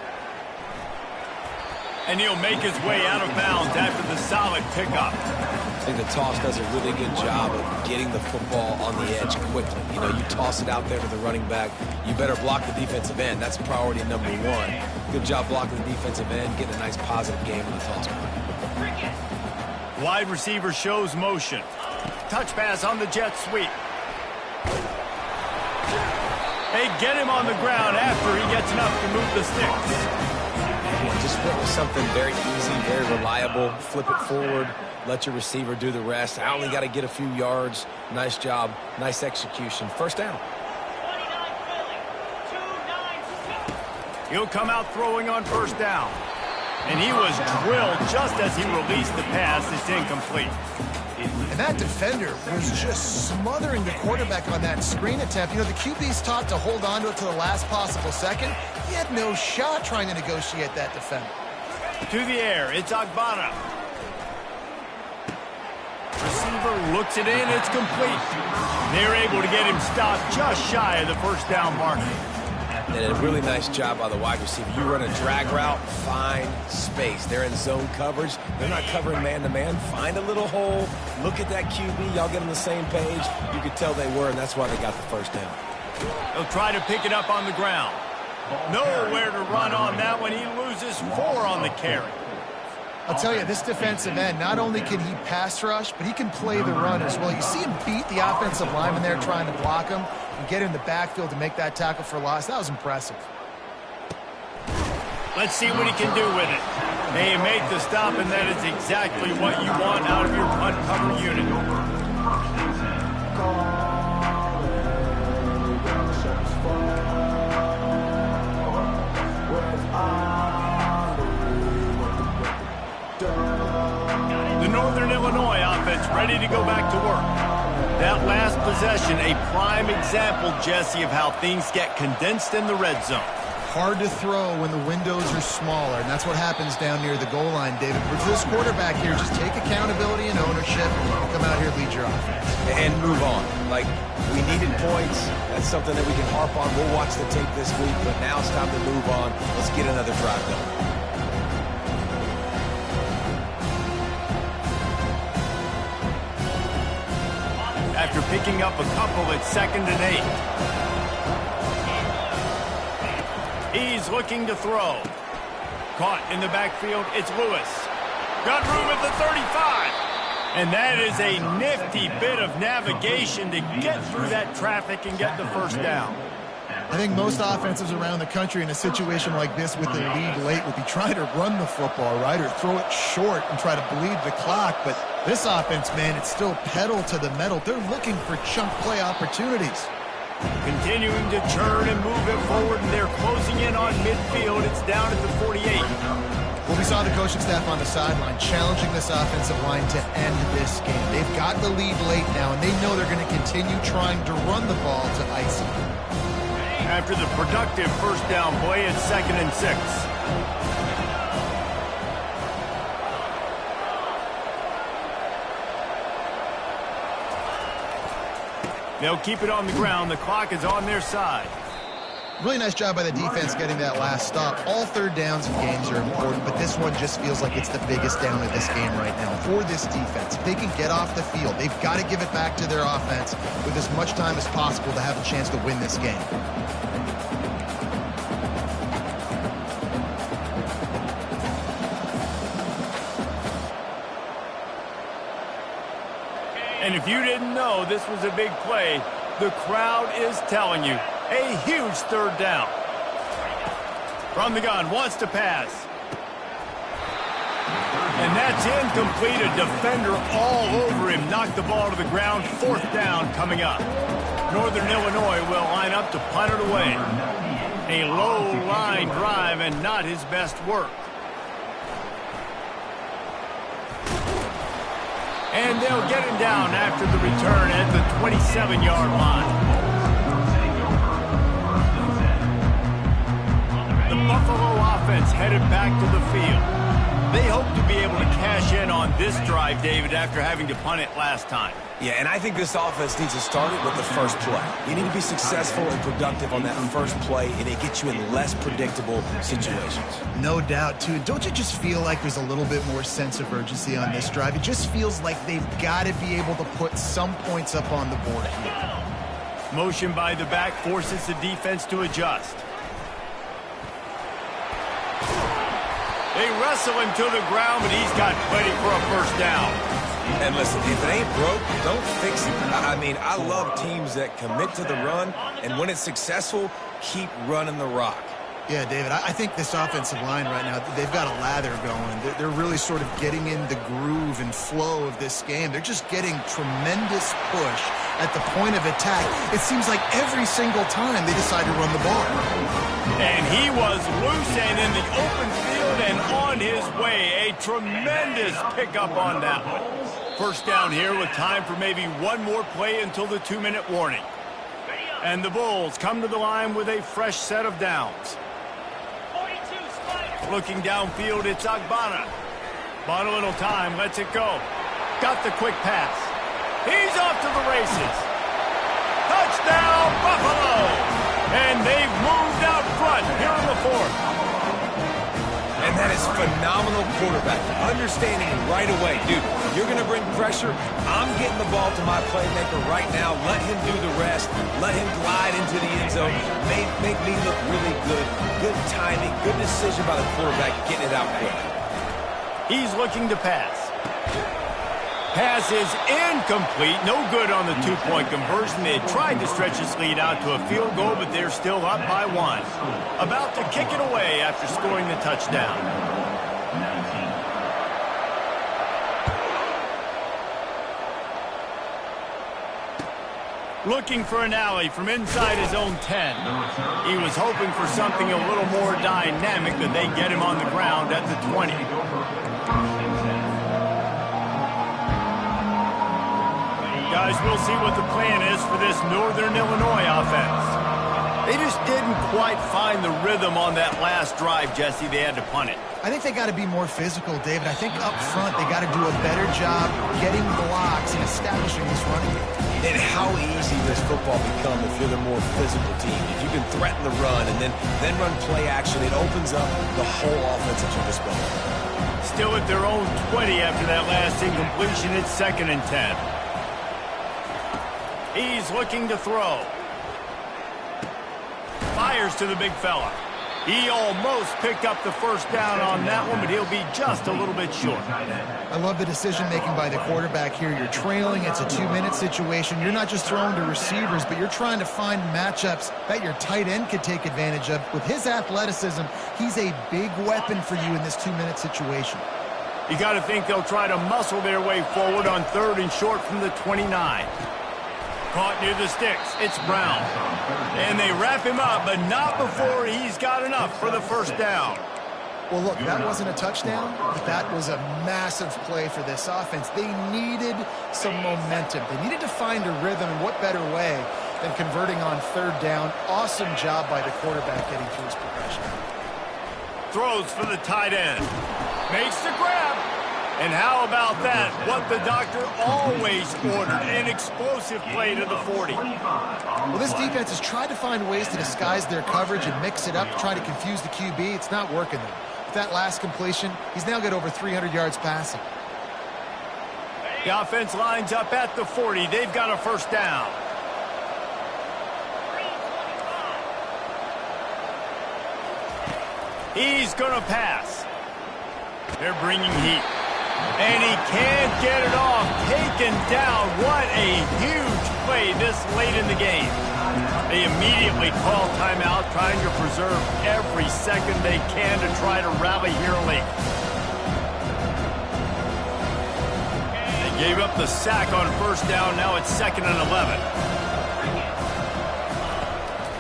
And he'll make his way out of bounds after the solid pickup. I think the toss does a really good job of getting the football on the edge quickly. You know, you toss it out there to the running back, you better block the defensive end. That's priority number 1. Good job blocking the defensive end, getting a nice positive game on the toss. Wide receiver shows motion. Touch pass on the jet sweep. They get him on the ground after he gets enough to move the sticks. Just went with something very easy, very reliable. Flip it forward, let your receiver do the rest. I only got to get a few yards. Nice job, nice execution. First down. He'll come out throwing on first down. And he was drilled just as he released the pass. It's incomplete. And that defender was just smothering the quarterback on that screen attempt. You know, the QB's taught to hold on to it to the last possible second. He had no shot trying to negotiate that defender. To the air, it's Agbana. Receiver looks it in, it's complete. They're able to get him stopped just shy of the first down marker. And a really nice job by the wide receiver. You run a drag route, find space. They're in zone coverage. They're not covering man-to-man. Find a little hole. Look at that QB. Y'all get on the same page. You could tell they were, and that's why they got the first down. He'll try to pick it up on the ground. Nowhere to run on that one. He loses 4 on the carry. I'll tell you, this defensive end, not only can he pass rush, but he can play the run as well. You see him beat the offensive lineman there trying to block him and get in the backfield to make that tackle for loss. That was impressive. Let's see what he can do with it. They make the stop, and that is exactly what you want out of your punt cover unit. The Northern Illinois offense ready to go back to work. That last possession, a prime example, Jesse, of how things get condensed in the red zone. Hard to throw when the windows are smaller, and that's what happens down near the goal line, David. For this quarterback here, just take accountability and ownership and come out here and lead your offense. And move on. Like, we needed points. That's something that we can harp on. We'll watch the tape this week, but now it's time to move on. Let's get another drive done. After picking up a couple, it's 2nd and 8. He's looking to throw. Caught in the backfield, it's Lewis. Got room at the 35. And that is a nifty bit of navigation to get through that traffic and get the first down. I think most offenses around the country in a situation like this with the lead late would be trying to run the football, right, or throw it short and try to bleed the clock. But this offense, man, it's still pedal to the metal. They're looking for chunk play opportunities. Continuing to churn and move it forward, and they're closing in on midfield. It's down at the 48. Well, we saw the coaching staff on the sideline challenging this offensive line to end this game. They've got the lead late now, and they know they're going to continue trying to run the ball to ice it. After the productive first down play, it's 2nd and 6. They'll keep it on the ground. The clock is on their side. Really nice job by the defense getting that last stop. All third downs in games are important, but this one just feels like it's the biggest down of this game right now for this defense. If they can get off the field, they've got to give it back to their offense with as much time as possible to have a chance to win this game. And if you didn't know this was a big play, the crowd is telling you. A huge third down. From the gun, wants to pass. And that's incomplete. A defender all over him. Knocked the ball to the ground. 4th down coming up. Northern Illinois will line up to punt it away. A low line drive and not his best work. And they'll get him down after the return at the 27-yard line. The Buffalo offense headed back to the field. They hope to be able to cash in on this drive, David, after having to punt it last time. Yeah, and I think this offense needs to start it with the first play. You need to be successful and productive on that first play, and it gets you in less predictable situations. No doubt, too. Don't you just feel like there's a little bit more sense of urgency on this drive? It just feels like they've got to be able to put some points up on the board here. Motion by the back forces the defense to adjust. They wrestle him to the ground, but he's got plenty for a first down. And listen, if it ain't broke, don't fix it. I mean, I love teams that commit to the run, and when it's successful, keep running the rock. Yeah, David, I think this offensive line right now, they've got a lather going. They're really sort of getting in the groove and flow of this game. They're just getting tremendous push at the point of attack. It seems like every single time they decide to run the ball. And he was loose and in the open field and on his way. A tremendous pickup on that one. First down here with time for maybe one more play until the 2-minute warning. And the Bulls come to the line with a fresh set of downs. Looking downfield, it's Agbana. Bought a little time, lets it go. Got the quick pass. He's off to the races. Touchdown, Buffalo! And they've moved out front here in the 4th. And that is phenomenal quarterback. Understanding right away, dude, you're going to bring pressure. I'm getting the ball to my playmaker right now. Let him do the rest. Let him glide into the end zone. Make me look really good. Good timing, good decision by the quarterback, getting it out quick. He's looking to pass. Pass is incomplete. No good on the 2-point conversion. They tried to stretch this lead out to a field goal, but they're still up by 1. About to kick it away after scoring the touchdown. Looking for an alley from inside his own 10. He was hoping for something a little more dynamic, but they get him on the ground at the 20. Guys, we'll see what the plan is for this Northern Illinois offense. They just didn't quite find the rhythm on that last drive, Jesse. They had to punt it. I think they got to be more physical, David. I think up front they got to do a better job getting blocks and establishing this running game. And how easy does football become if you're the more physical team? If you can threaten the run and then run play action, it opens up the whole offense at your disposal. Still at their own 20 after that last incompletion. It's 2nd and 10. He's looking to throw. Fires to the big fella. He almost picked up the first down on that one, but he'll be just a little bit short. I love the decision-making by the quarterback here. You're trailing. It's a 2-minute situation. You're not just throwing to receivers, but you're trying to find matchups that your tight end could take advantage of. With his athleticism, he's a big weapon for you in this 2-minute situation. You got to think they'll try to muscle their way forward on 3rd and short from the 29. Caught near the sticks. It's Brown. And they wrap him up, but not before he's got enough for the first down. Well, look, that wasn't a touchdown, but that was a massive play for this offense. They needed some momentum. They needed to find a rhythm, and what better way than converting on 3rd down. Awesome job by the quarterback getting through his progression. Throws for the tight end. Makes the grab. And how about that? What the doctor always ordered, an explosive play to the 40. Well, this defense has tried to find ways to disguise their coverage and mix it up to try to confuse the QB. It's not working though. With that last completion, he's now got over 300 yards passing. The offense lines up at the 40. They've got a first down. He's going to pass. They're bringing heat. And he can't get it off. Taken down. What a huge play this late in the game. They immediately call timeout, trying to preserve every second they can to try to rally here late. They gave up the sack on first down. Now it's 2nd and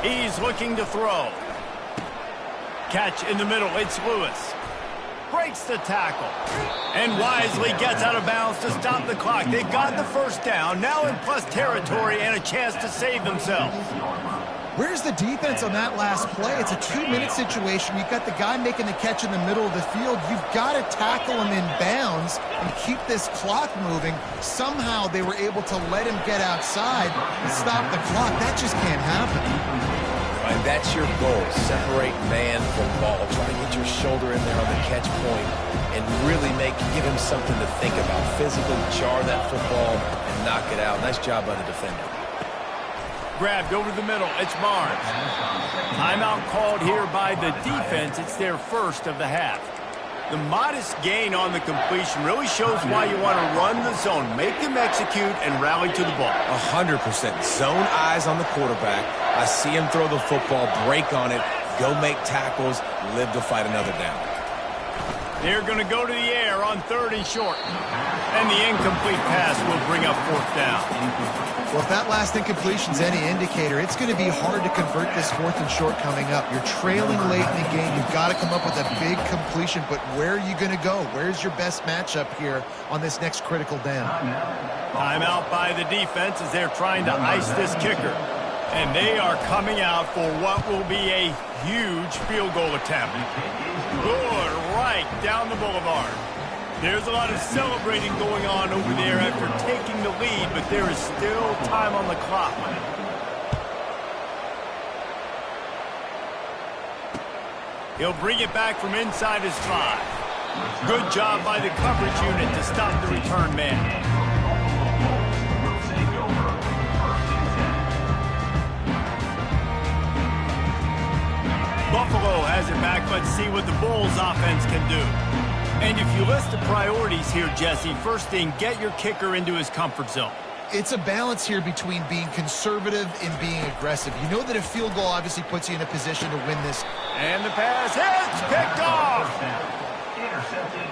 11. He's looking to throw. Catch in the middle. It's Lewis. Breaks the tackle and wisely gets out of bounds to stop the clock. They got the first down, now in plus territory and a chance to save themselves. Where's the defense on that last play? It's a 2-minute situation. You've got the guy making the catch in the middle of the field. You've got to tackle him in bounds and keep this clock moving. Somehow they were able to let him get outside and stop the clock. That just can't happen. And that's your goal. Separate man from ball. Try to get your shoulder in there on the catch point and really give him something to think about. Physically jar that football and knock it out. Nice job by the defender. Grabbed over the middle. It's Barnes. Timeout called here by the defense. It's their first of the half. The modest gain on the completion really shows why you want to run the zone. Make them execute and rally to the ball. 100%. Zone eyes on the quarterback. I see him throw the football, break on it, go make tackles, live to fight another down. They're going to go to the air on 3rd and short. And the incomplete pass will bring up 4th down. Well, if that last incompletion's any indicator, it's going to be hard to convert this 4th and short coming up. You're trailing late in the game. You've got to come up with a big completion, but where are you going to go? Where's your best matchup here on this next critical down? Timeout by the defense as they're trying to ice this kicker. And they are coming out for what will be a huge field goal attempt. Good, right down the boulevard. There's a lot of celebrating going on over there after taking the lead, but there is still time on the clock. He'll bring it back from inside his 5. Good job by the coverage unit to stop the return man. Buffalo has it back. Let's see what the Bulls offense can do. And if you list the priorities here, Jesse, first thing, get your kicker into his comfort zone. It's a balance here between being conservative and being aggressive. You know that a field goal obviously puts you in a position to win this. And the pass hits, picked off.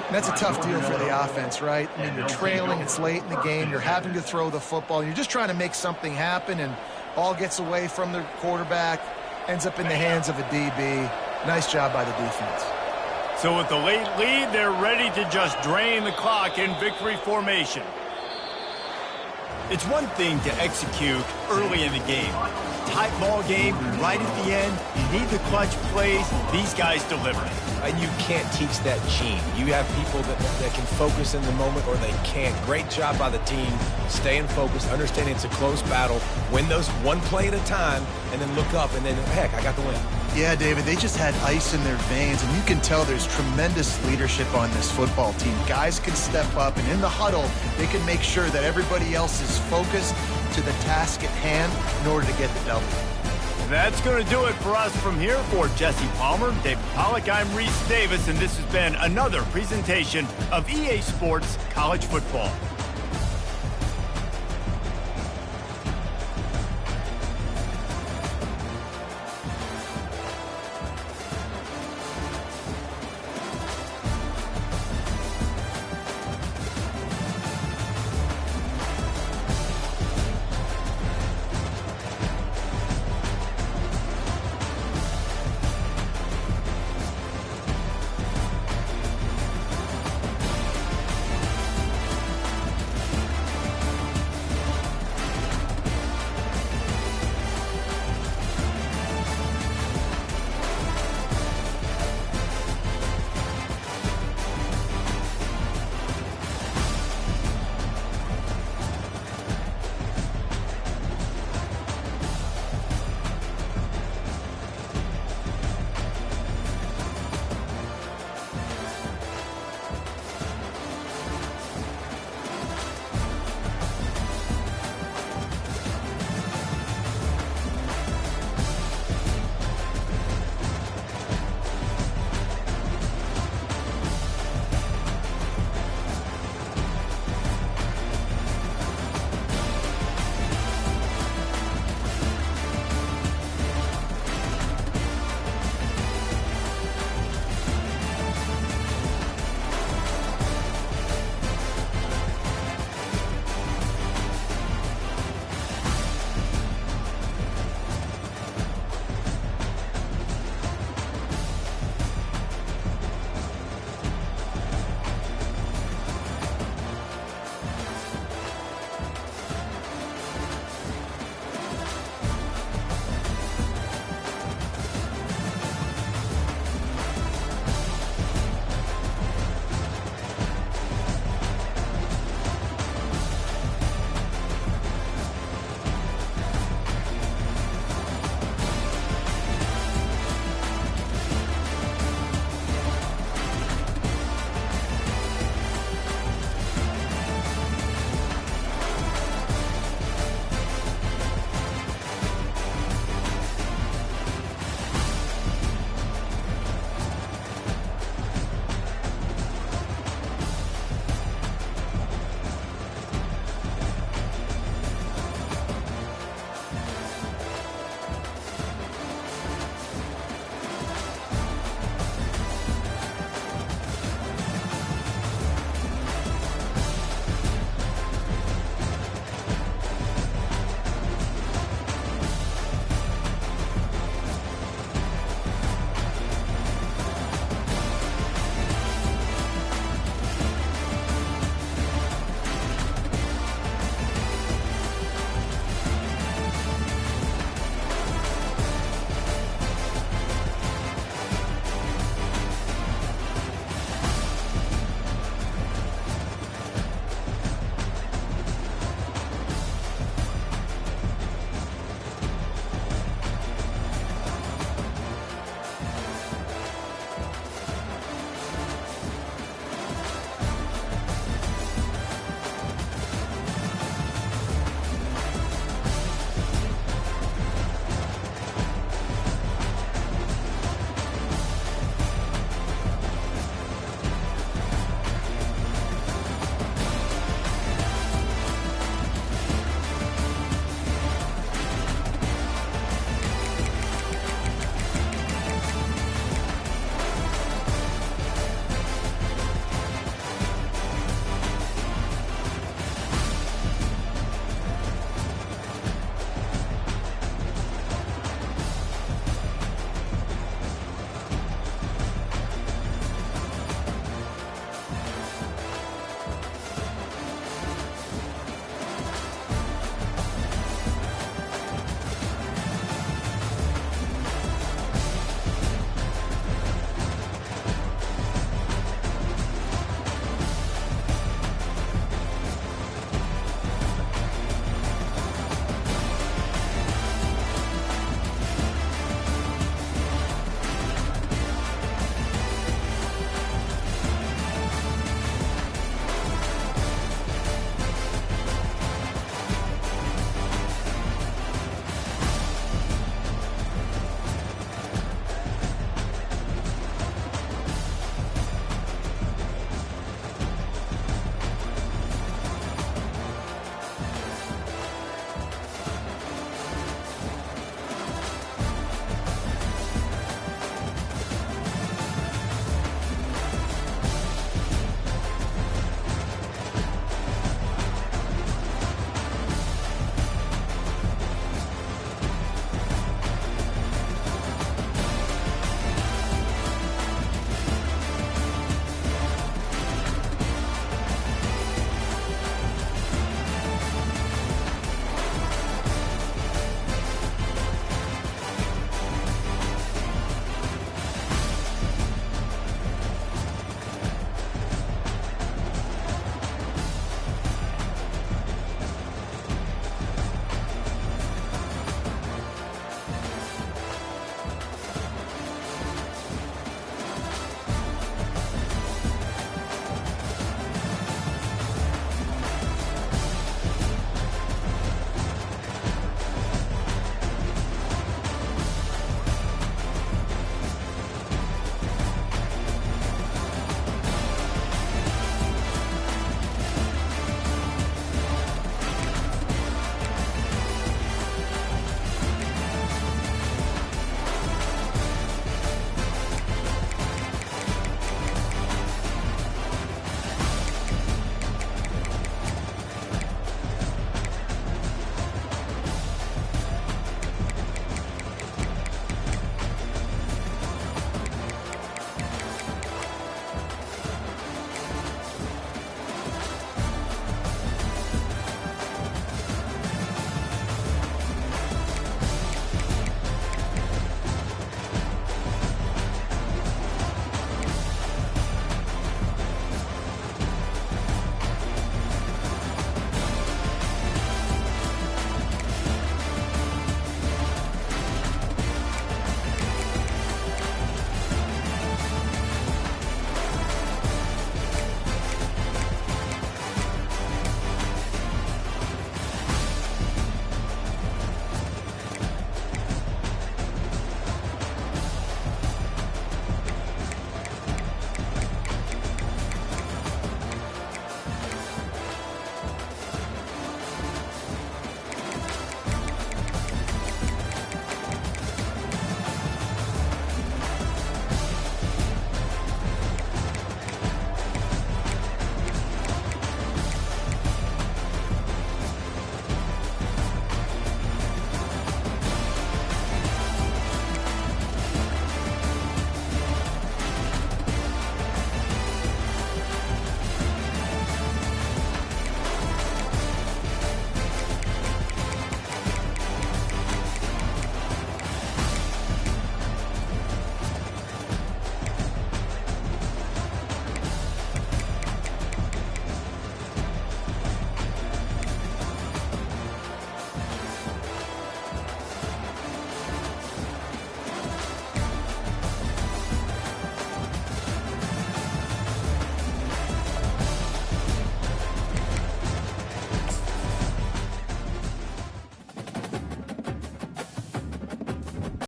That's a tough deal for the offense, right? I mean, you're trailing, it's late in the game, you're having to throw the football, you're just trying to make something happen, and ball gets away from the quarterback, ends up in the hands of a DB. Nice job by the defense. So with the late lead, they're ready to just drain the clock in victory formation. It's one thing to execute early in the game. Tight ball game, right at the end, you need the clutch plays. These guys deliver. And you can't teach that gene. You have people that can focus in the moment or they can't. Great job by the team, staying focused, understanding it's a close battle, win those one play at a time, and then look up and then, heck, I got the win. Yeah, David, they just had ice in their veins, and you can tell there's tremendous leadership on this football team. Guys can step up, and in the huddle, they can make sure that everybody else is focused to the task at hand in order to get the W. That's going to do it for us from here. For Jesse Palmer, David Pollack, I'm Reese Davis, and this has been another presentation of EA Sports College Football.